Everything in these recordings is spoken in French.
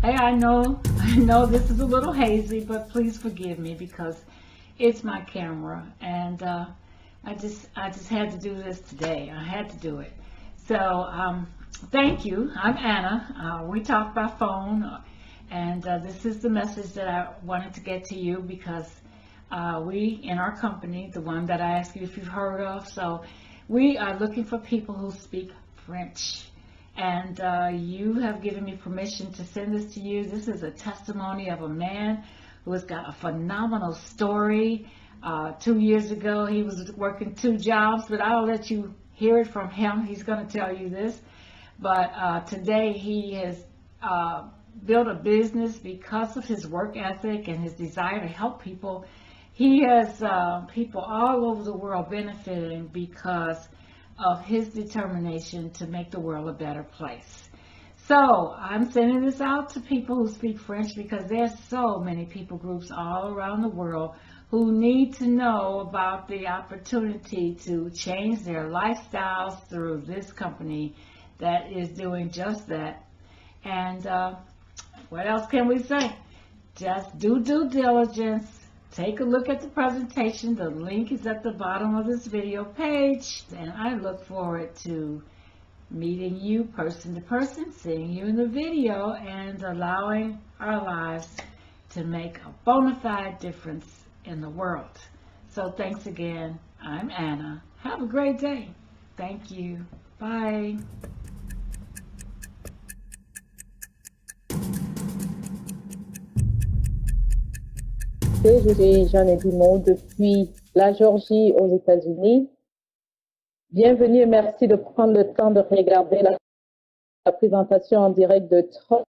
Hey, I know this is a little hazy, but please forgive me because it's my camera, and I just had to do this today. I had to do it. So, thank you. I'm Anna. We talk by phone, and this is the message that I wanted to get to you because we, in our company, the one that I asked you if you've heard of, so we are looking for people who speak French. And you have given me permission to send this to you. This is a testimony of a man who has got a phenomenal story. 2 years ago, he was working 2 jobs, but I'll let you hear it from him. He's going to tell you this. But today, he has built a business because of his work ethic and his desire to help people. He has people all over the world benefiting because of his determination to make the world a better place. So I'm sending this out to people who speak French because there's so many people groups all around the world who need to know about the opportunity to change their lifestyles through this company that is doing just that. And what else can we say? Just do due diligence. Take a look at the presentation. The link is at the bottom of this video page. And I look forward to meeting you person to person, seeing you in the video, and allowing our lives to make a bona fide difference in the world. So thanks again. I'm Anna. Have a great day. Thank you. Bye. Je suis Jeanne Dumont depuis la Géorgie aux États-Unis. Bienvenue et merci de prendre le temps de regarder la présentation en direct de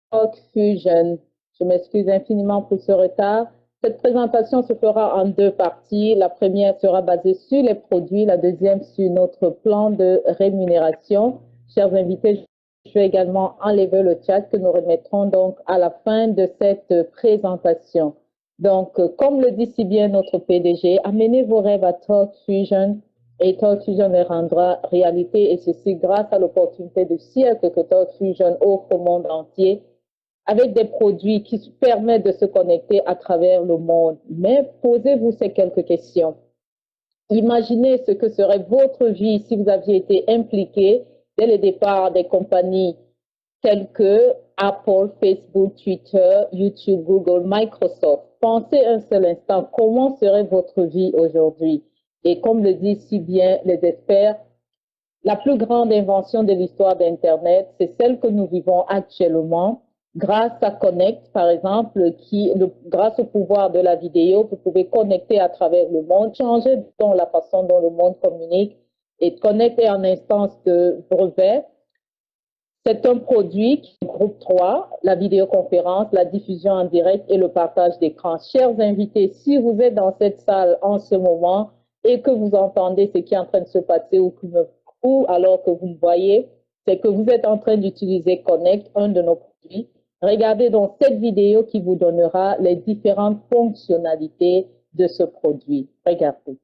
Talk Fusion. Je m'excuse infiniment pour ce retard. Cette présentation se fera en 2 parties. La première sera basée sur les produits, la deuxième sur notre plan de rémunération. Chers invités, je vais également enlever le chat que nous remettrons donc à la fin de cette présentation. Donc, comme le dit si bien notre PDG, amenez vos rêves à Talk Fusion et Talk Fusion les rendra réalité, et ceci grâce à l'opportunité de siècle que Talk Fusion offre au monde entier avec des produits qui permettent de se connecter à travers le monde. Mais posez-vous ces quelques questions. Imaginez ce que serait votre vie si vous aviez été impliqué dès le départ des compagnies telles que Apple, Facebook, Twitter, YouTube, Google, Microsoft. Pensez un seul instant, comment serait votre vie aujourd'hui? Et comme le disent si bien les experts, la plus grande invention de l'histoire d'Internet, c'est celle que nous vivons actuellement. Grâce à Connect, par exemple, grâce au pouvoir de la vidéo, vous pouvez connecter à travers le monde, changer donc la façon dont le monde communique et connecter en instance de brevet. C'est un produit qui groupe 3, la vidéoconférence, la diffusion en direct et le partage d'écran. Chers invités, si vous êtes dans cette salle en ce moment et que vous entendez ce qui est en train de se passer ou alors que vous me voyez, c'est que vous êtes en train d'utiliser Connect, un de nos produits. Regardez donc cette vidéo qui vous donnera les différentes fonctionnalités de ce produit. Regardez.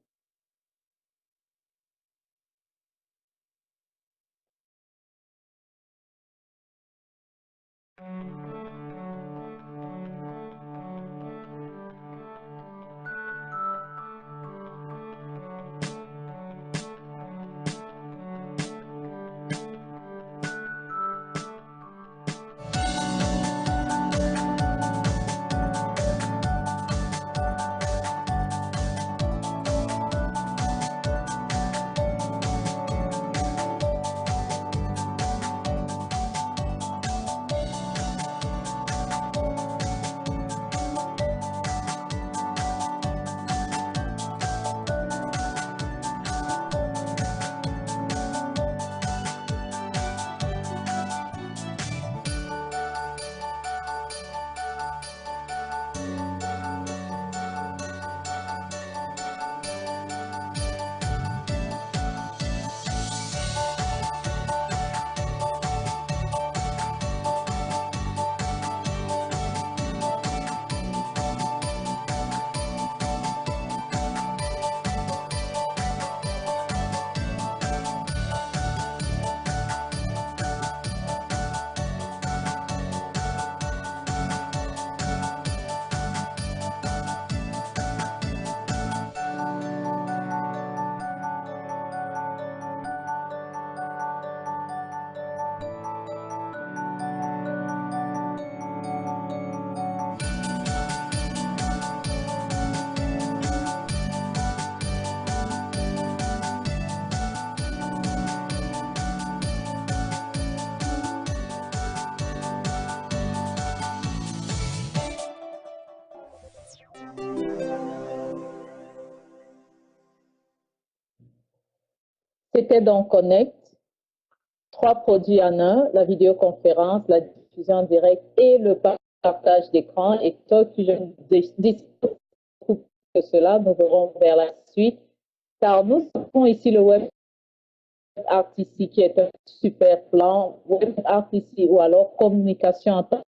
C'était donc Connect, 3 produits en un, la vidéoconférence, la diffusion en direct et le partage d'écran. Et TalkFusion dispose que cela, nous verrons vers la suite, car nous avons ici le WebRTC qui est un super plan. WebRTC ou alors communication en temps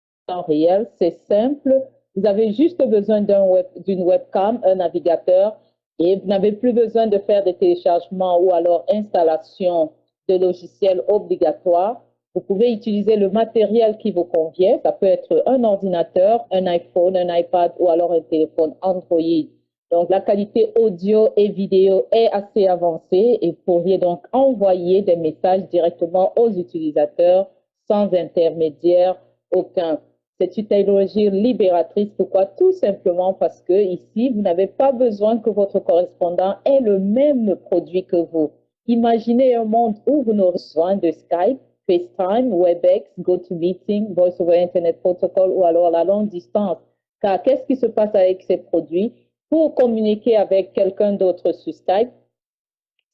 réel, c'est simple. Vous avez juste besoin d'une webcam, un navigateur, et vous n'avez plus besoin de faire des téléchargements ou alors installation de logiciels obligatoires. Vous pouvez utiliser le matériel qui vous convient. Ça peut être un ordinateur, un iPhone, un iPad ou alors un téléphone Android. Donc, la qualité audio et vidéo est assez avancée et vous pourriez donc envoyer des messages directement aux utilisateurs sans intermédiaire aucun. C'est une technologie libératrice. Pourquoi? Tout simplement parce que ici, vous n'avez pas besoin que votre correspondant ait le même produit que vous. Imaginez un monde où vous n'aurez besoin de Skype, FaceTime, WebEx, GoToMeeting, Voice over Internet Protocol ou alors la longue distance. Car qu'est-ce qui se passe avec ces produits? Pour communiquer avec quelqu'un d'autre sur Skype,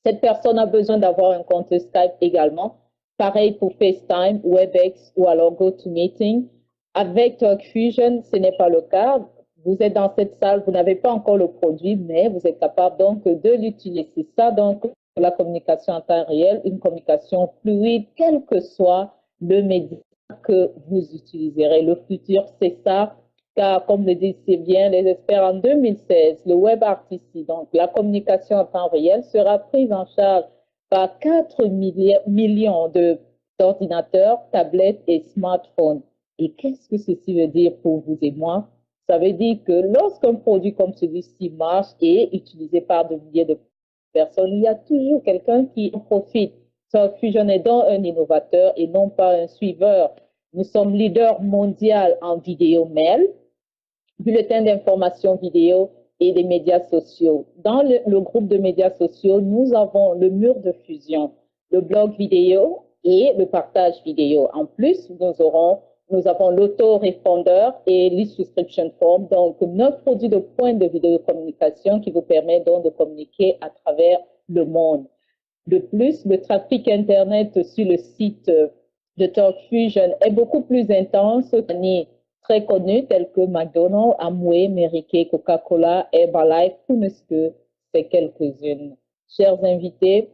cette personne a besoin d'avoir un compte Skype également. Pareil pour FaceTime, WebEx ou alors GoToMeeting. Avec TalkFusion, ce n'est pas le cas. Vous êtes dans cette salle, vous n'avez pas encore le produit, mais vous êtes capable donc de l'utiliser. C'est ça donc la communication en temps réel, une communication fluide, quel que soit le média que vous utiliserez. Le futur, c'est ça. Car, comme le disent si bien les experts en 2016, le WebRTC, donc la communication en temps réel, sera prise en charge par 4 millions d'ordinateurs, tablettes et smartphones. Et qu'est-ce que ceci veut dire pour vous et moi? Ça veut dire que lorsqu'un produit comme celui-ci marche et est utilisé par des milliers de personnes, il y a toujours quelqu'un qui en profite. TalkFusion est donc un innovateur et non pas un suiveur. Nous sommes leaders mondial en vidéo mail, bulletin d'information vidéo et des médias sociaux. Dans le groupe de médias sociaux, nous avons le mur de fusion, le blog vidéo et le partage vidéo. En plus, nous avons l'autorépondeur et l'e-subscription form, donc notre produit de pointe de vidéocommunication qui vous permet donc de communiquer à travers le monde. De plus, le trafic Internet sur le site de TalkFusion est beaucoup plus intense que très connus tels que McDonald's, Amway, Mary Kay, Coca-Cola, Herbalife, pour ne que c'est quelques-unes. Chers invités,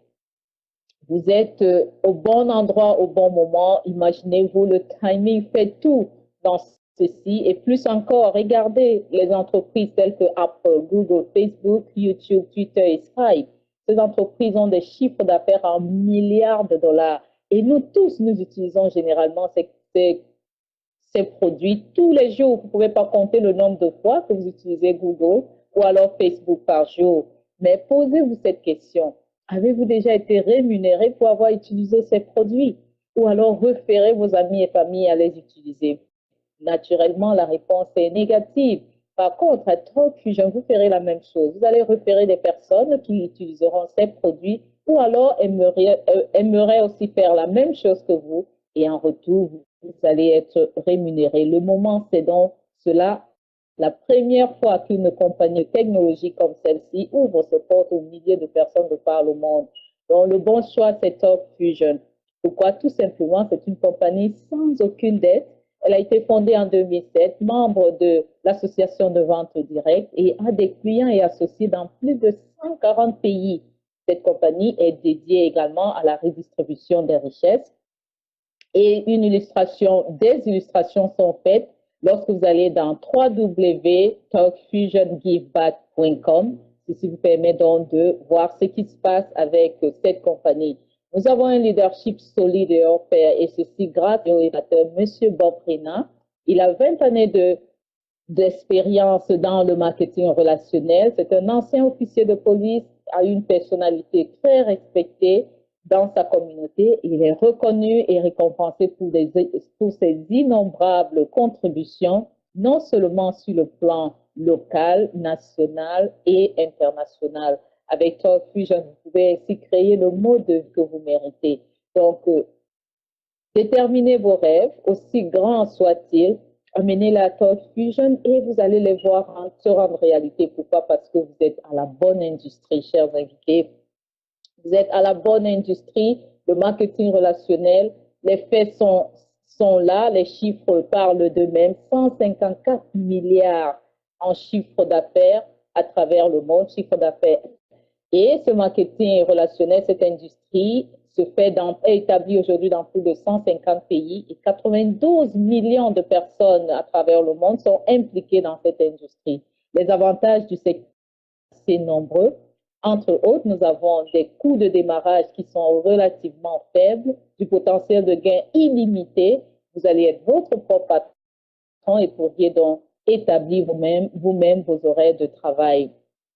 vous êtes au bon endroit au bon moment. Imaginez-vous, le timing fait tout dans ceci et plus encore. Regardez les entreprises telles que Apple, Google, Facebook, YouTube, Twitter et Skype. Ces entreprises ont des chiffres d'affaires en milliards de dollars. Et nous tous, nous utilisons généralement ces produits tous les jours. Vous ne pouvez pas compter le nombre de fois que vous utilisez Google ou alors Facebook par jour. Mais posez-vous cette question. Avez-vous déjà été rémunéré pour avoir utilisé ces produits? Ou alors référez vos amis et familles à les utiliser? Naturellement, la réponse est négative. Par contre, à TalkFusion, vous ferez la même chose. Vous allez référer des personnes qui utiliseront ces produits ou alors aimeraient aussi faire la même chose que vous et en retour, vous allez être rémunéré. Le moment, c'est donc cela. La première fois qu'une compagnie technologique comme celle-ci ouvre ses portes aux milliers de personnes de par le monde. Donc, le bon choix, c'est TalkFusion. Pourquoi? Tout simplement, c'est une compagnie sans aucune dette. Elle a été fondée en 2007, membre de l'association de vente directe et a des clients et associés dans plus de 140 pays. Cette compagnie est dédiée également à la redistribution des richesses et des illustrations sont faites lorsque vous allez dans www.talkfusiongiveback.com. Ceci vous permet donc de voir ce qui se passe avec cette compagnie. Nous avons un leadership solide et hors pair, et ceci grâce au rédacteur M. Bob Rena. Il a 20 années d'expérience dans le marketing relationnel. C'est un ancien officier de police, a une personnalité très respectée dans sa communauté. Il est reconnu et récompensé pour ses innombrables contributions, non seulement sur le plan local, national et international. Avec TalkFusion, vous pouvez ainsi créer le mode de vie que vous méritez. Donc, déterminez vos rêves, aussi grands soient-ils, amenez-les à TalkFusion et vous allez les voir se rendre réalité. Pourquoi? Parce que vous êtes à la bonne industrie, chers invités. Vous êtes à la bonne industrie, le marketing relationnel. Les faits sont là, les chiffres parlent d'eux-mêmes. 154 milliards en chiffre d'affaires à travers le monde, chiffre d'affaires. Et ce marketing relationnel, cette industrie est établie aujourd'hui dans plus de 150 pays et 92 millions de personnes à travers le monde sont impliquées dans cette industrie. Les avantages du secteur sont nombreux. Entre autres, nous avons des coûts de démarrage qui sont relativement faibles, du potentiel de gain illimité. Vous allez être votre propre patron et pourriez donc établir vous-même vos horaires de travail.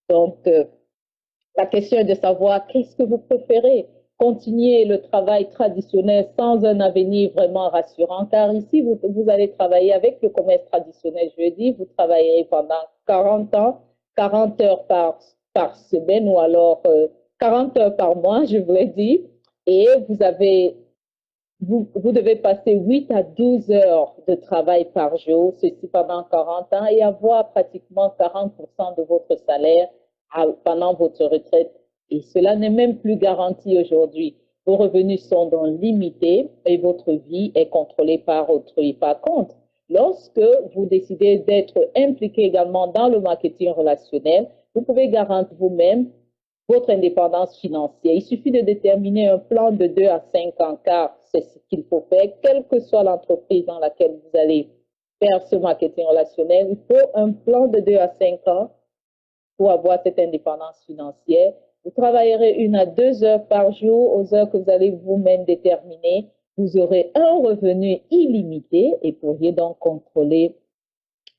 Donc, la question est de savoir qu'est-ce que vous préférez. Continuer le travail traditionnel sans un avenir vraiment rassurant, car ici, vous allez travailler avec le commerce traditionnel. Je dis, vous travaillerez pendant 40 ans, 40 heures par semaine ou alors 40 heures par mois, je voulais dire, et vous devez passer 8 à 12 heures de travail par jour, ceci pendant 40 ans, et avoir pratiquement 40% de votre salaire pendant votre retraite. Et cela n'est même plus garanti aujourd'hui. Vos revenus sont donc limités et votre vie est contrôlée par autrui. Par contre, lorsque vous décidez d'être impliqué également dans le marketing relationnel, vous pouvez garantir vous-même votre indépendance financière. Il suffit de déterminer un plan de 2 à 5 ans, car c'est ce qu'il faut faire, quelle que soit l'entreprise dans laquelle vous allez faire ce marketing relationnel. Il faut un plan de 2 à 5 ans pour avoir cette indépendance financière. Vous travaillerez 1 à 2 heures par jour aux heures que vous allez vous-même déterminer. Vous aurez un revenu illimité et pourriez donc contrôler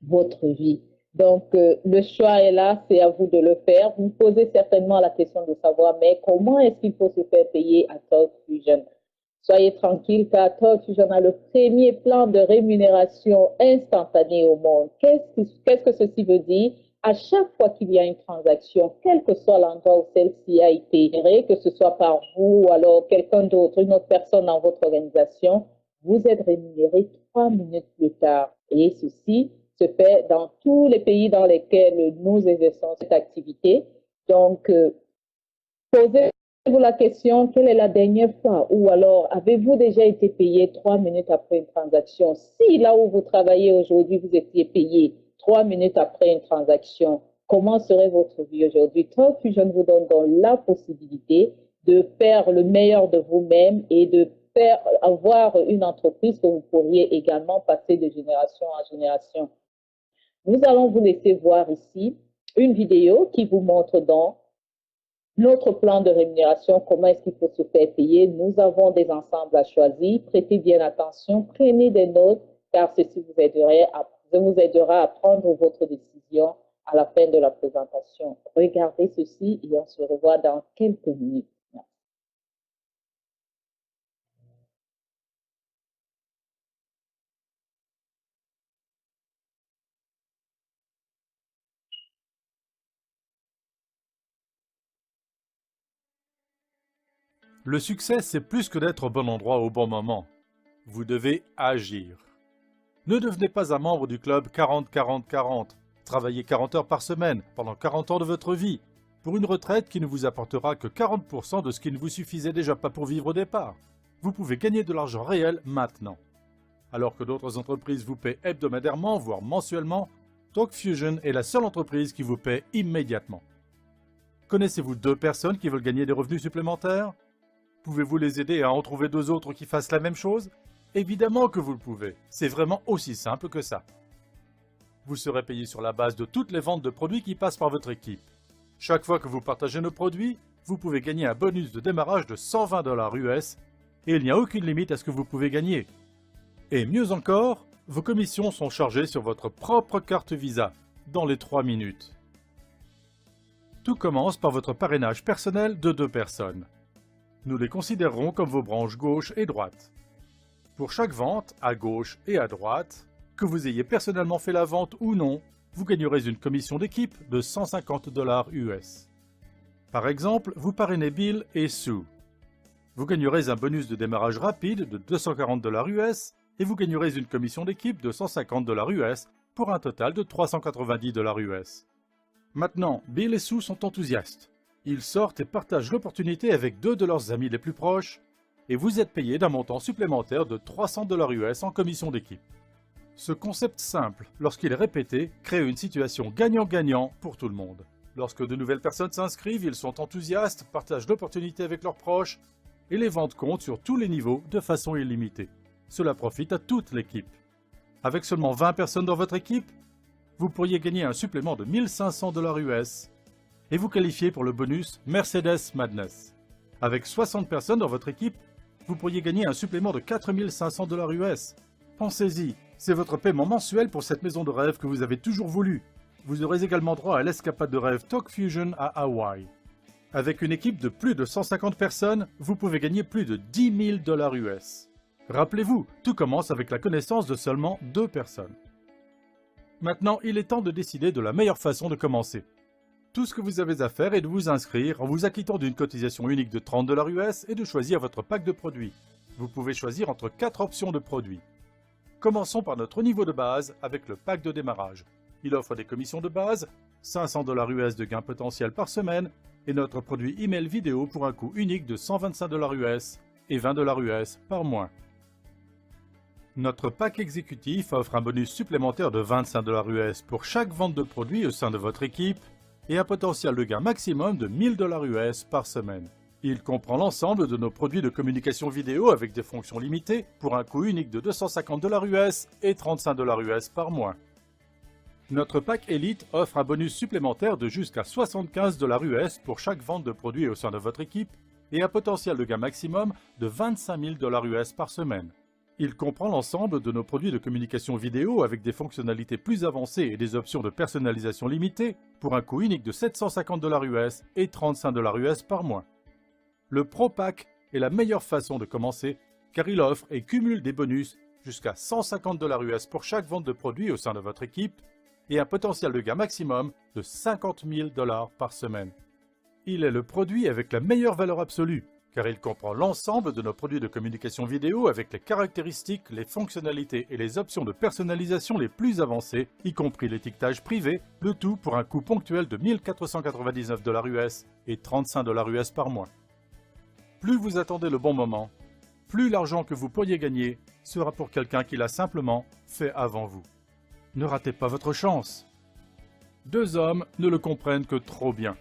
votre vie. Donc, le choix est là, c'est à vous de le faire. Vous posez certainement la question de savoir, mais comment est-ce qu'il faut se faire payer à Talk Fusion? Soyez tranquille, car Talk Fusion a le premier plan de rémunération instantanée au monde. Qu'est-ce que ceci veut dire? À chaque fois qu'il y a une transaction, quel que soit l'endroit où celle-ci a été gérée, que ce soit par vous ou alors quelqu'un d'autre, une autre personne dans votre organisation, vous êtes rémunéré 3 minutes plus tard. Et ceci se fait dans tous les pays dans lesquels nous exerçons cette activité. Donc, posez-vous la question, quelle est la dernière fois? Ou alors, avez-vous déjà été payé 3 minutes après une transaction? Si là où vous travaillez aujourd'hui, vous étiez payé 3 minutes après une transaction, comment serait votre vie aujourd'hui? Talk Fusion vous donne donc la possibilité de faire le meilleur de vous-même et de avoir une entreprise que vous pourriez également passer de génération en génération. Nous allons vous laisser voir ici une vidéo qui vous montre donc notre plan de rémunération, comment est-ce qu'il faut se faire payer. Nous avons des ensembles à choisir. Prêtez bien attention, prenez des notes, car ceci vous aidera à prendre votre décision à la fin de la présentation. Regardez ceci et on se revoit dans quelques minutes. Le succès, c'est plus que d'être au bon endroit au bon moment. Vous devez agir. Ne devenez pas un membre du club 40-40-40. Travaillez 40 heures par semaine pendant 40 ans de votre vie pour une retraite qui ne vous apportera que 40% de ce qui ne vous suffisait déjà pas pour vivre au départ. Vous pouvez gagner de l'argent réel maintenant. Alors que d'autres entreprises vous paient hebdomadairement, voire mensuellement, Talk Fusion est la seule entreprise qui vous paie immédiatement. Connaissez-vous 2 personnes qui veulent gagner des revenus supplémentaires? Pouvez-vous les aider à en trouver 2 autres qui fassent la même chose? Évidemment que vous le pouvez. C'est vraiment aussi simple que ça. Vous serez payé sur la base de toutes les ventes de produits qui passent par votre équipe. Chaque fois que vous partagez nos produits, vous pouvez gagner un bonus de démarrage de 120 $ US et il n'y a aucune limite à ce que vous pouvez gagner. Et mieux encore, vos commissions sont chargées sur votre propre carte Visa, dans les 3 minutes. Tout commence par votre parrainage personnel de 2 personnes. Nous les considérerons comme vos branches gauche et droite. Pour chaque vente, à gauche et à droite, que vous ayez personnellement fait la vente ou non, vous gagnerez une commission d'équipe de 150 $ US. Par exemple, vous parrainez Bill et Sue. Vous gagnerez un bonus de démarrage rapide de 240 $ US et vous gagnerez une commission d'équipe de 150 $ US pour un total de 390 $ US. Maintenant, Bill et Sue sont enthousiastes. Ils sortent et partagent l'opportunité avec 2 de leurs amis les plus proches et vous êtes payé d'un montant supplémentaire de 300 $ US en commission d'équipe. Ce concept simple, lorsqu'il est répété, crée une situation gagnant-gagnant pour tout le monde. Lorsque de nouvelles personnes s'inscrivent, ils sont enthousiastes, partagent l'opportunité avec leurs proches et les ventes comptent sur tous les niveaux de façon illimitée. Cela profite à toute l'équipe. Avec seulement 20 personnes dans votre équipe, vous pourriez gagner un supplément de 1500 $ US et vous qualifier pour le bonus Mercedes Madness. Avec 60 personnes dans votre équipe, vous pourriez gagner un supplément de 4500 $ US. Pensez-y, c'est votre paiement mensuel pour cette maison de rêve que vous avez toujours voulu. Vous aurez également droit à l'escapade de rêve Talk Fusion à Hawaï. Avec une équipe de plus de 150 personnes, vous pouvez gagner plus de 10 000 $ US. Rappelez-vous, tout commence avec la connaissance de seulement 2 personnes. Maintenant, il est temps de décider de la meilleure façon de commencer. Tout ce que vous avez à faire est de vous inscrire en vous acquittant d'une cotisation unique de 30 $ US et de choisir votre pack de produits. Vous pouvez choisir entre 4 options de produits. Commençons par notre niveau de base avec le pack de démarrage. Il offre des commissions de base, 500 $ US de gains potentiels par semaine et notre produit email vidéo pour un coût unique de 125 $ US et 20 $ US par mois. Notre pack exécutif offre un bonus supplémentaire de 25 $ US pour chaque vente de produits au sein de votre équipe et un potentiel de gain maximum de 1000 $ US par semaine. Il comprend l'ensemble de nos produits de communication vidéo avec des fonctions limitées pour un coût unique de 250 $ US et 35 $ US par mois. Notre pack Elite offre un bonus supplémentaire de jusqu'à 75 $ US pour chaque vente de produits au sein de votre équipe et un potentiel de gain maximum de 25 000 $ US par semaine. Il comprend l'ensemble de nos produits de communication vidéo avec des fonctionnalités plus avancées et des options de personnalisation limitées pour un coût unique de 750 $ US et 35 $ US par mois. Le Pro Pack est la meilleure façon de commencer car il offre et cumule des bonus jusqu'à 150 $ US pour chaque vente de produits au sein de votre équipe et un potentiel de gain maximum de 50 000 $ par semaine. Il est le produit avec la meilleure valeur absolue car il comprend l'ensemble de nos produits de communication vidéo avec les caractéristiques, les fonctionnalités et les options de personnalisation les plus avancées, y compris l'étiquetage privé, le tout pour un coût ponctuel de 1 499 $ US et 35 $ US par mois. Plus vous attendez le bon moment, plus l'argent que vous pourriez gagner sera pour quelqu'un qui l'a simplement fait avant vous. Ne ratez pas votre chance. 2 hommes ne le comprennent que trop bien.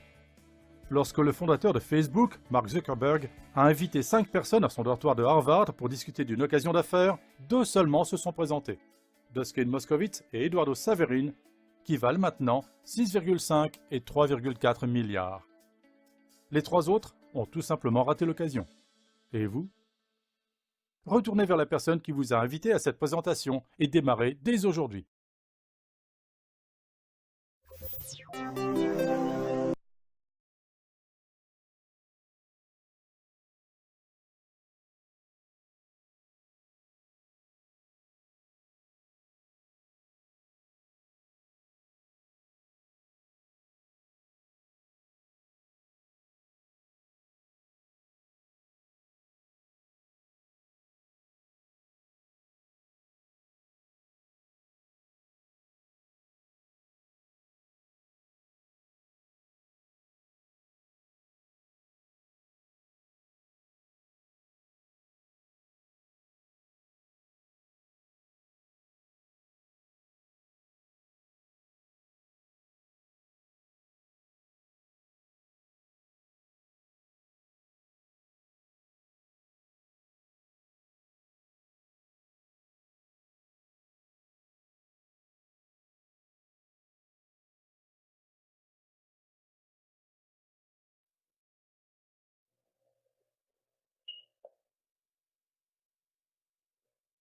Lorsque le fondateur de Facebook, Mark Zuckerberg, a invité 5 personnes à son dortoir de Harvard pour discuter d'une occasion d'affaires, 2 seulement se sont présentés, Dustin Moskovitz et Eduardo Saverin, qui valent maintenant 6,5 et 3,4 milliards. Les 3 autres ont tout simplement raté l'occasion. Et vous? Retournez vers la personne qui vous a invité à cette présentation et démarrez dès aujourd'hui.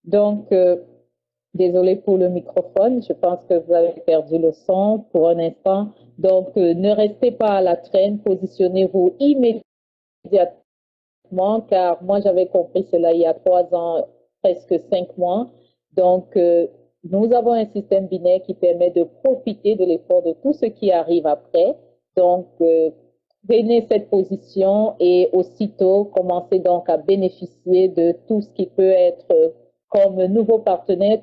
Donc, désolé pour le microphone, je pense que vous avez perdu le son pour un instant. Donc, ne restez pas à la traîne, positionnez-vous immédiatement, car moi j'avais compris cela il y a 3 ans, presque 5 mois. Donc, nous avons un système binaire qui permet de profiter de l'effort de tout ce qui arrive après. Donc, prenez cette position et aussitôt commencez donc à bénéficier de tout ce qui peut être comme nouveau partenaire,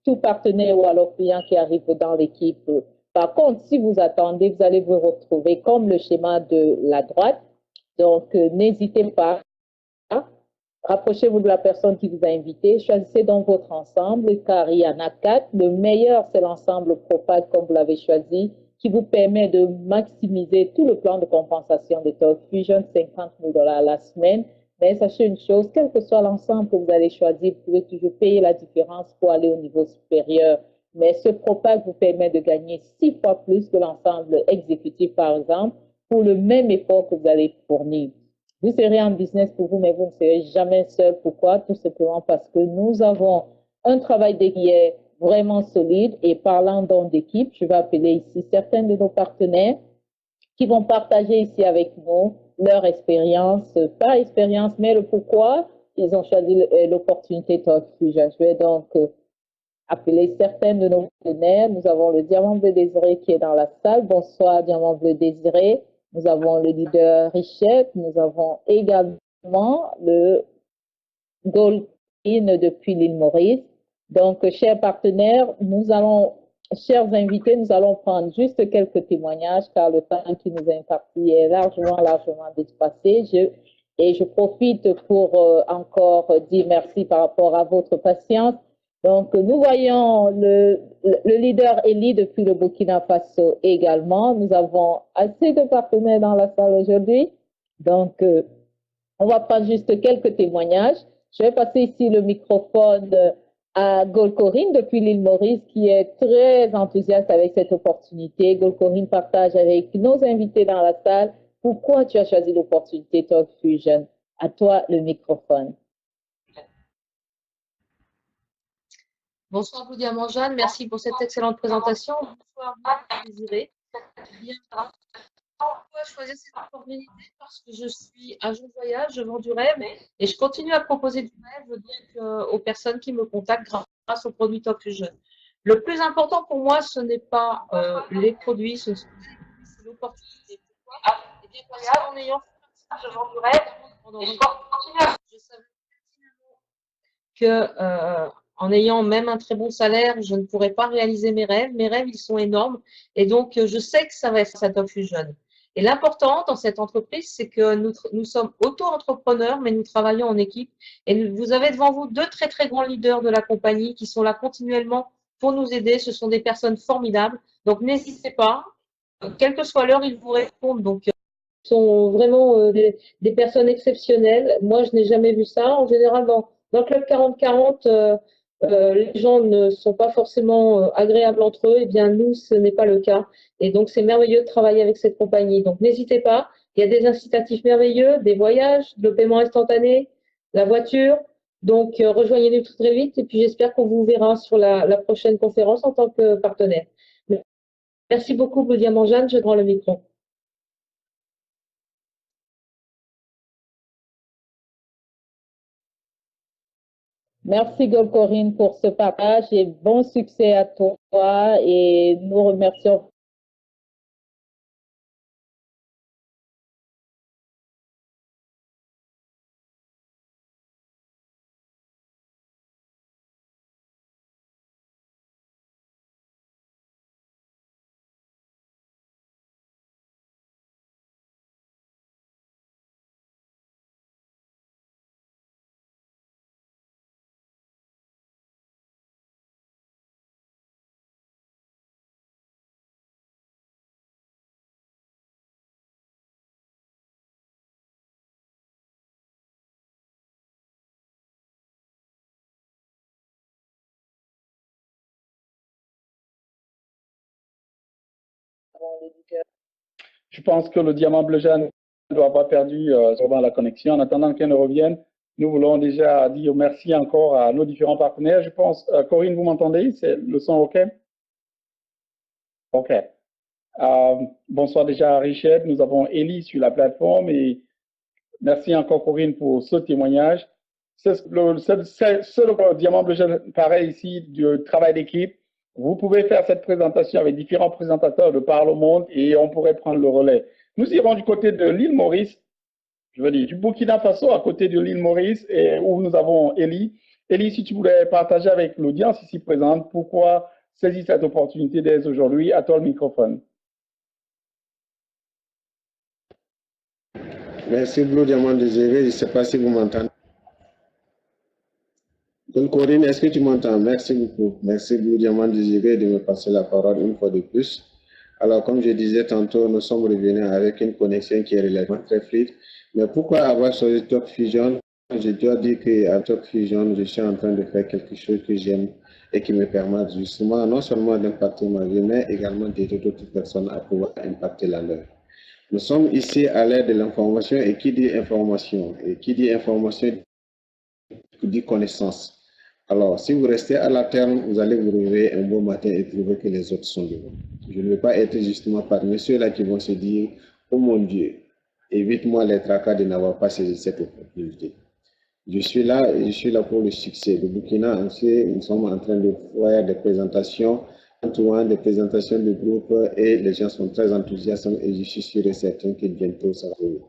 tout partenaire ou alors client qui arrive dans l'équipe Par contre, si vous attendez, vous allez vous retrouver comme le schéma de la droite. Donc, n'hésitez pas. Rapprochez-vous de la personne qui vous a invité. Choisissez donc votre ensemble, car il y en a quatre. Le meilleur, c'est l'ensemble Propag, comme vous l'avez choisi, qui vous permet de maximiser tout le plan de compensation de Talk Fusion, 50 000 $ la semaine. Mais sachez une chose, quel que soit l'ensemble que vous allez choisir, vous pouvez toujours payer la différence pour aller au niveau supérieur. Mais ce Propag vous permet de gagner 6 fois plus que l'ensemble exécutif, par exemple, pour le même effort que vous allez fournir. Vous serez en business pour vous, mais vous ne serez jamais seul. Pourquoi? Tout simplement parce que nous avons un travail qui est vraiment solide. Et parlant donc d'équipe, je vais appeler ici certains de nos partenaires qui vont partager ici avec nous leur expérience, pas expérience, mais le pourquoi ils ont choisi l'opportunité Talk Fusion. Je vais donc appeler certains de nos partenaires. Nous avons le Diamant Bleu Désiré qui est dans la salle. Bonsoir, Diamant Bleu Désiré. Nous avons le leader Richette. Nous avons également le Gold In depuis l'île Maurice. Donc, chers partenaires, chers invités, nous allons prendre juste quelques témoignages car le temps qui nous est imparti est largement dépassé. Et je profite pour encore dire merci par rapport à votre patience. Donc, nous voyons le leader Eli depuis le Burkina Faso également. Nous avons assez de partenaires dans la salle aujourd'hui. Donc, on va prendre juste quelques témoignages. Je vais passer ici le microphone à Golcorine depuis l'île Maurice qui est très enthousiaste avec cette opportunité. Golcorine partage avec nos invités dans la salle pourquoi tu as choisi l'opportunité Talk Fusion. À toi le microphone. Bonsoir, Blue Diamant Jeanne. Merci pour cette excellente présentation. Bonsoir, Désiré. Pourquoi choisir cette opportunité? Parce que je suis agent de voyage, je vends du rêve et je continue à proposer du rêve aux personnes qui me contactent grâce aux produits Talk Fusion. Le plus important pour moi, ce n'est pas les produits, c'est l'opportunité. Pourquoi? Eh bien, parce qu'en ayant fait ça, je vends du rêve pendant longtemps, je savais que en ayant même un très bon salaire, je ne pourrais pas réaliser mes rêves. Mes rêves, ils sont énormes. Et donc, je sais que ça va être ça Talk Fusion. Et l'important dans cette entreprise, c'est que nous sommes auto-entrepreneurs, mais nous travaillons en équipe. Et vous avez devant vous deux très, très grands leaders de la compagnie qui sont là continuellement pour nous aider. Ce sont des personnes formidables. Donc, n'hésitez pas. Quelle que soit l'heure, ils vous répondent. Donc, ils sont vraiment des personnes exceptionnelles. Moi, je n'ai jamais vu ça. En général, dans le Club 40-40, les gens ne sont pas forcément agréables entre eux. Eh bien, nous, ce n'est pas le cas. Et donc, c'est merveilleux de travailler avec cette compagnie. Donc, n'hésitez pas. Il y a des incitatifs merveilleux, des voyages, le paiement instantané, la voiture. Donc, rejoignez-nous très vite. Et puis, j'espère qu'on vous verra sur la prochaine conférence en tant que partenaire. Merci beaucoup, Blue Diamant Jeanne. Je prends le micro. Merci Golcorine pour ce partage et bon succès à toi et nous remercions. Je pense que le Diamant Bleu Jeanne ne doit pas perdu sûrement la connexion. En attendant qu'elle ne revienne, nous voulons déjà dire merci encore à nos différents partenaires. Je pense, Corinne, vous m'entendez? C'est le son OK? OK. Bonsoir déjà à Richard. Nous avons Elie sur la plateforme et merci encore Corinne pour ce témoignage. C'est le Diamant Bleu Jeanne, pareil ici, du travail d'équipe. Vous pouvez faire cette présentation avec différents présentateurs de par le monde et on pourrait prendre le relais. Nous irons du côté de l'île Maurice, je veux dire du Burkina Faso à côté de l'île Maurice et où nous avons Elie. Elie, si tu voulais partager avec l'audience ici présente, pourquoi saisis cette opportunité dès aujourd'hui. À toi le microphone. Merci Blue Diamant Désiré. Je ne sais pas si vous m'entendez. Donc Corinne, est-ce que tu m'entends? Merci beaucoup. Merci Blue Diamant Désiré de me passer la parole une fois de plus. Alors, comme je disais tantôt, nous sommes revenus avec une connexion qui est relativement très fluide. Mais pourquoi avoir choisi Talk Fusion? Je dois dire qu'à Talk Fusion, je suis en train de faire quelque chose que j'aime et qui me permet justement non seulement d'impacter ma vie, mais également d'aider d'autres personnes à pouvoir impacter la leur. Nous sommes ici à l'ère de l'information et qui dit information dit connaissance. Alors, si vous restez à la terre, vous allez vous réveiller un beau matin et trouver que les autres sont devant. Je ne veux pas être justement parmi ceux-là qui vont se dire « Oh mon Dieu, évite-moi les tracas de n'avoir pas saisi cette opportunité. » Je suis là et je suis là pour le succès. Le Burkina, nous sommes en train de faire des présentations, des présentations de groupe et les gens sont très enthousiastes et je suis sûr et certain que bientôt ça va arriver.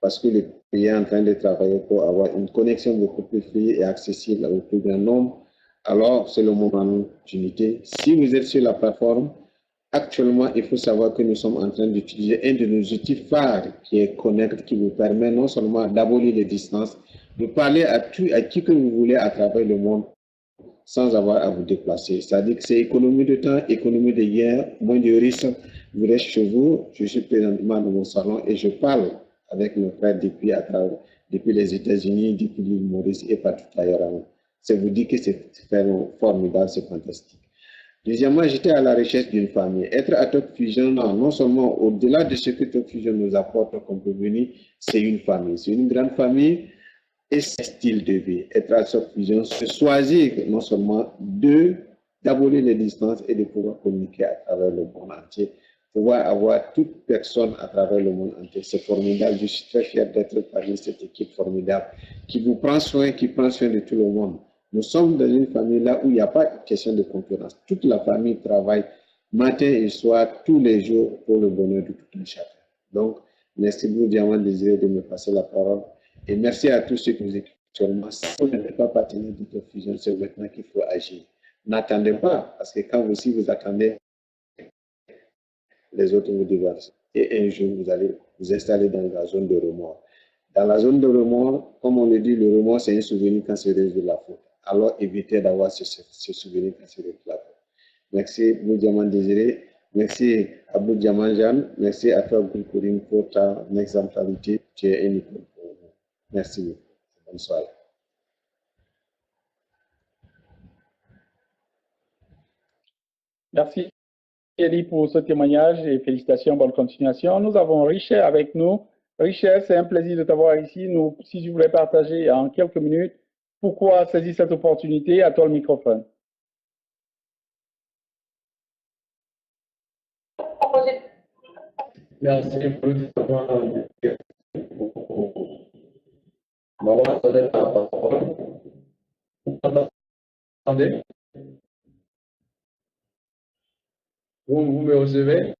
Parce que le pays est en train de travailler pour avoir une connexion beaucoup plus fluide et accessible au plus grand nombre. Alors, c'est le moment d'unité. Si vous êtes sur la plateforme, actuellement, il faut savoir que nous sommes en train d'utiliser un de nos outils phares qui est Connect, qui vous permet non seulement d'abolir les distances, de parler à qui que vous voulez à travers le monde sans avoir à vous déplacer. C'est-à-dire que c'est économie de temps, économie de guerre, moins de risques. Vous restez chez vous, je suis présentement dans mon salon et je parle avec mes frères depuis les États-Unis, depuis l'île Maurice et partout ailleurs. Ça vous dit que c'est formidable, c'est fantastique. Deuxièmement, j'étais à la recherche d'une famille. Être à Talk Fusion, non seulement au-delà de ce que Talk Fusion nous apporte comme revenu, c'est une famille. C'est une grande famille et c'est un style de vie. Être à Talk Fusion, c'est choisir non seulement d'abolir les distances et de pouvoir communiquer à travers le monde entier, pouvoir avoir toute personne à travers le monde entier. C'est formidable. Je suis très fier d'être parmi cette équipe formidable qui vous prend soin, qui prend soin de tout le monde. Nous sommes dans une famille là où il n'y a pas de question de concurrence. Toute la famille travaille matin et soir, tous les jours, pour le bonheur de tout un chacun. Donc, merci beaucoup, Diamant Désiré, de me passer la parole. Et merci à tous ceux qui nous écoutent actuellement. Si vous n'êtes pas partenaire de Talk Fusion, c'est maintenant qu'il faut agir. N'attendez pas, parce que quand vous attendez, les autres vous déversent. Et un jour, vous allez vous installer dans la zone de remords. Dans la zone de remords, comme on le dit, le remords, c'est un souvenir quand c'est de la faute. Alors, évitez d'avoir ce souvenir quand c'est de la faute. Merci, Blue Diamant Désiré. Merci à Blue Diamant Jeanne. Merci à toi, Blue Corinne, pour ta exemplarité. Tu es un icône pour nous. Merci beaucoup. Bonne soirée. Merci, Elie, pour ce témoignage et félicitations, bonne continuation. Nous avons Richard avec nous. Richard, c'est un plaisir de t'avoir ici. Si tu voulais partager en quelques minutes pourquoi saisir cette opportunité, à toi le microphone. Merci pour m'avoir donné la parole. Vous m'entendez? Vous me recevez?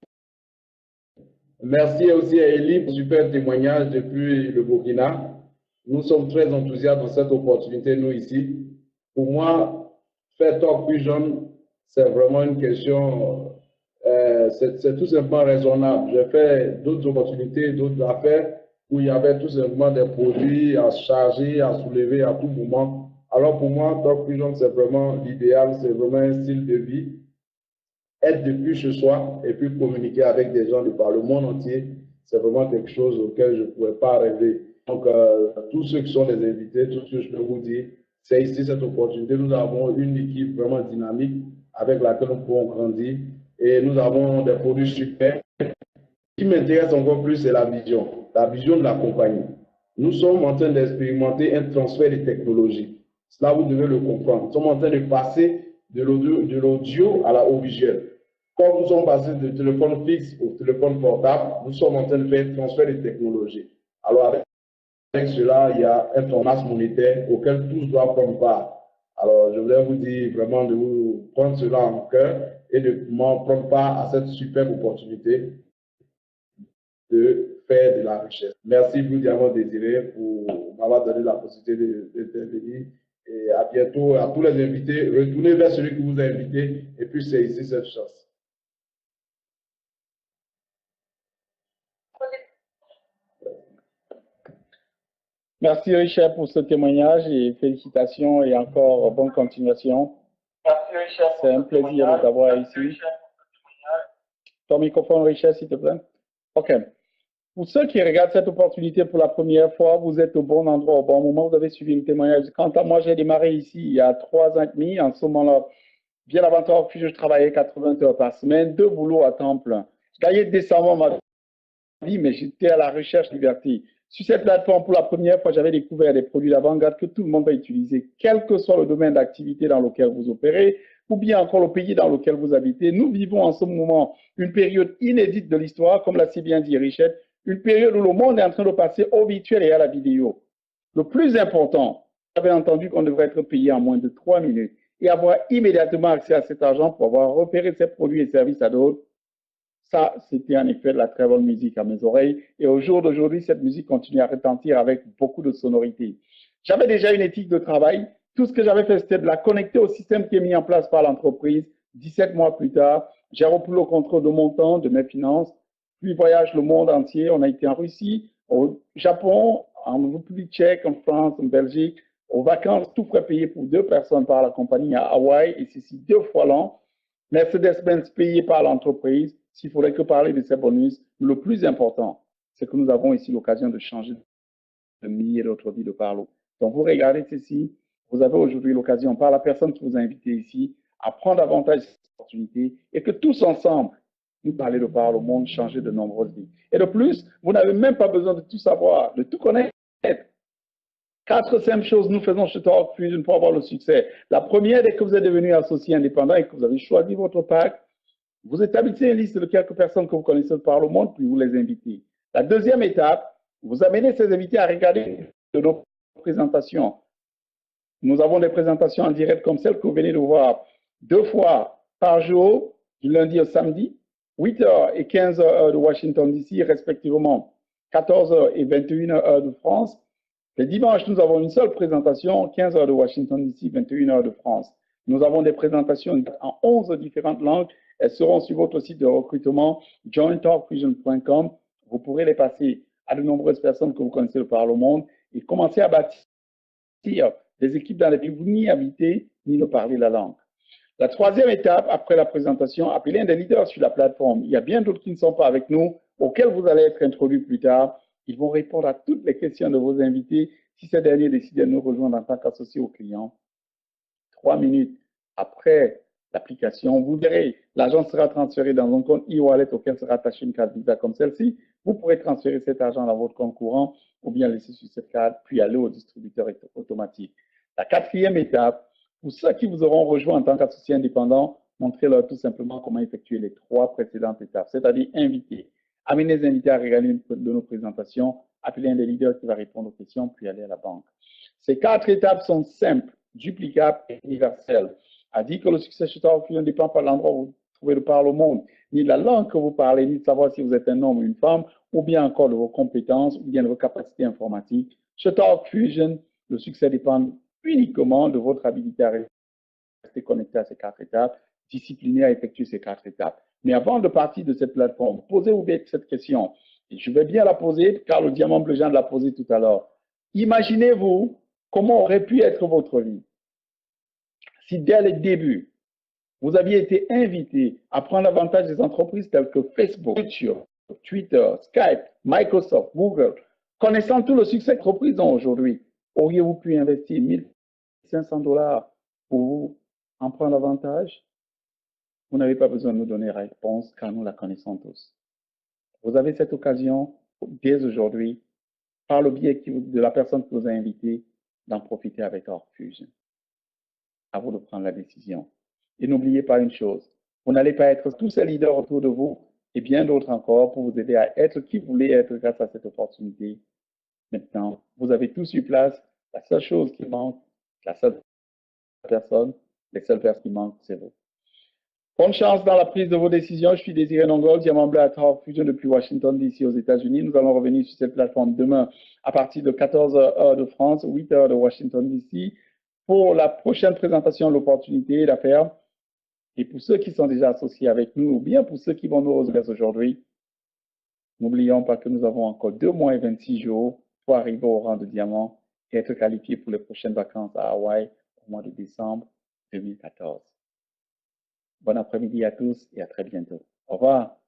Merci aussi à Elie pour le super témoignage depuis le Burkina. Nous sommes très enthousiastes dans cette opportunité, nous ici. Pour moi, faire Talk Fusion, c'est vraiment une question, c'est tout simplement raisonnable. J'ai fait d'autres opportunités, d'autres affaires où il y avait tout simplement des produits à charger, à soulever à tout moment. Alors pour moi, Talk Fusion, c'est vraiment l'idéal, c'est vraiment un style de vie. Être depuis chez soi et puis communiquer avec des gens de par le monde entier, c'est vraiment quelque chose auquel je ne pourrais pas rêver. Donc, tous ceux qui sont des invités, tout ce que je peux vous dire, c'est ici cette opportunité. Nous avons une équipe vraiment dynamique avec laquelle nous pouvons grandir et nous avons des produits super. Ce qui m'intéresse encore plus, c'est la vision de la compagnie. Nous sommes en train d'expérimenter un transfert de technologie. Cela, vous devez le comprendre. Nous sommes en train de passer de l'audio à la au visuel. Comme nous sommes passés de téléphone fixe au téléphone portable, nous sommes en train de faire un transfert de technologie. Alors, avec cela, il y a un tournage monétaire auquel tous doivent prendre part. Alors, je voudrais vous dire vraiment de vous prendre cela en cœur et de prendre part à cette superbe opportunité de faire de la richesse. Merci, Blue Diamant Désiré, pour m'avoir donné la possibilité d'intervenir Et à bientôt à tous les invités. Retournez vers celui qui vous a invité et puis saisissez cette chance. Merci Richard pour ce témoignage et félicitations et encore bonne continuation. C'est un plaisir de t'avoir ici. Ton microphone, Richard, s'il te plaît. OK. Pour ceux qui regardent cette opportunité pour la première fois, vous êtes au bon endroit, au bon moment, vous avez suivi le témoignage. Quant à moi, j'ai démarré ici il y a 3 ans et demi. En ce moment-là, bien avant toi, je travaillais 80 heures par semaine, 2 boulots à temps plein. Je gagnais décemment ma vie, mais j'étais à la recherche de liberté. Sur cette plateforme, pour la première fois, j'avais découvert des produits d'avant-garde que tout le monde va utiliser, quel que soit le domaine d'activité dans lequel vous opérez, ou bien encore le pays dans lequel vous habitez. Nous vivons en ce moment une période inédite de l'histoire, comme l'a si bien dit Richard, une période où le monde est en train de passer au virtuel et à la vidéo. Le plus important, j'avais entendu qu'on devrait être payé en moins de 3 minutes et avoir immédiatement accès à cet argent pour avoir repéré ses produits et services à d'autres. Ça, c'était en effet de la très bonne musique à mes oreilles. Et au jour d'aujourd'hui, cette musique continue à retentir avec beaucoup de sonorité. J'avais déjà une éthique de travail. Tout ce que j'avais fait, c'était de la connecter au système qui est mis en place par l'entreprise. 17 mois plus tard, j'ai repris le contrôle de mon temps, de mes finances. Puis voyage le monde entier. On a été en Russie, au Japon, en République tchèque, en France, en Belgique. Aux vacances, tout frais payé pour 2 personnes par la compagnie à Hawaï. Et ceci 2 fois l'an. Mercedes-Benz payé par l'entreprise. S'il faudrait que parler de ces bonus, le plus important, c'est que nous avons ici l'occasion de changer de milliers d'autres vies de par l'eau. Donc, vous regardez ceci, vous avez aujourd'hui l'occasion, par la personne qui vous a invité ici, à prendre avantage de cette opportunité et que tous ensemble, nous parler de par le monde, changer de nombreuses vies. Et de plus, vous n'avez même pas besoin de tout savoir, de tout connaître. 4 simples choses nous faisons chez Talk Fusion pour avoir le succès. La première, dès que vous êtes devenu associé indépendant et que vous avez choisi votre pack, vous établissez une liste de quelques personnes que vous connaissez par le monde, puis vous les invitez. La deuxième étape, vous amenez ces invités à regarder de nos présentations. Nous avons des présentations en direct comme celle que vous venez de voir 2 fois par jour, du lundi au samedi, 8h et 15h heure de Washington DC, respectivement 14h et 21h heure de France. Les dimanches, nous avons une seule présentation, 15h de Washington DC, 21h de France. Nous avons des présentations en 11 différentes langues. Elles seront sur votre site de recrutement, jointalkfusion.com. Vous pourrez les passer à de nombreuses personnes que vous connaissez de par le monde et commencer à bâtir des équipes dans lesquelles vous n'y habitez ni ne parlez la langue. La troisième étape, après la présentation, appelez un des leaders sur la plateforme. Il y a bien d'autres qui ne sont pas avec nous, auxquels vous allez être introduits plus tard. Ils vont répondre à toutes les questions de vos invités si ces derniers décident de nous rejoindre en tant qu'associés aux clients. 3 minutes après l'application, vous verrez, l'argent sera transféré dans un compte e-wallet auquel sera attachée une carte Visa comme celle-ci. Vous pourrez transférer cet argent dans votre compte courant ou bien laisser sur cette carte, puis aller au distributeur automatique. La quatrième étape, pour ceux qui vous auront rejoint en tant qu'associés indépendants, montrez-leur tout simplement comment effectuer les 3 précédentes étapes, c'est-à-dire inviter. Amenez les invités à regarder une de nos présentations, appeler un des leaders qui va répondre aux questions, puis aller à la banque. Ces 4 étapes sont simples, duplicables et universelles. A dit que le succès chez Talk Fusion ne dépend pas de l'endroit où vous trouvez le par le monde, ni de la langue que vous parlez, ni de savoir si vous êtes un homme ou une femme, ou bien encore de vos compétences, ou bien de vos capacités informatiques. Chez Talk Fusion, le succès dépend uniquement de votre habilité à rester connecté à ces 4 étapes, discipliné à effectuer ces 4 étapes. Mais avant de partir de cette plateforme, posez-vous bien cette question. Et je vais bien la poser, car le diamant bleu Jean l'a posé tout à l'heure. Imaginez-vous comment aurait pu être votre vie si dès le début, vous aviez été invité à prendre avantage des entreprises telles que Facebook, YouTube, Twitter, Skype, Microsoft, Google. Connaissant tout le succès que les entreprises ont aujourd'hui, auriez-vous pu investir $1 500 pour vous en prendre avantage? Vous n'avez pas besoin de nous donner la réponse car nous la connaissons tous. Vous avez cette occasion dès aujourd'hui, par le biais de la personne qui vous a invité, d'en profiter avec Talk Fusion. À vous de prendre la décision. Et n'oubliez pas une chose, vous n'allez pas être tous ces leaders autour de vous et bien d'autres encore pour vous aider à être qui vous voulez être grâce à cette opportunité. Maintenant, vous avez tous sur place. La seule chose qui manque, la seule personne, les seules personnes qui manquent, c'est vous. Bonne chance dans la prise de vos décisions. Je suis Désiré Nongol, diamant bleu à Talk Fusion depuis Washington DC aux États-Unis. Nous allons revenir sur cette plateforme demain à partir de 14h heure de France, 8h de Washington DC. pour la prochaine présentation, l'opportunité d'affaires. Et pour ceux qui sont déjà associés avec nous, ou bien pour ceux qui vont nous rejoindre aujourd'hui, n'oublions pas que nous avons encore 2 mois et 26 jours pour arriver au rang de diamant et être qualifiés pour les prochaines vacances à Hawaï au mois de décembre 2014. Bon après-midi à tous et à très bientôt. Au revoir.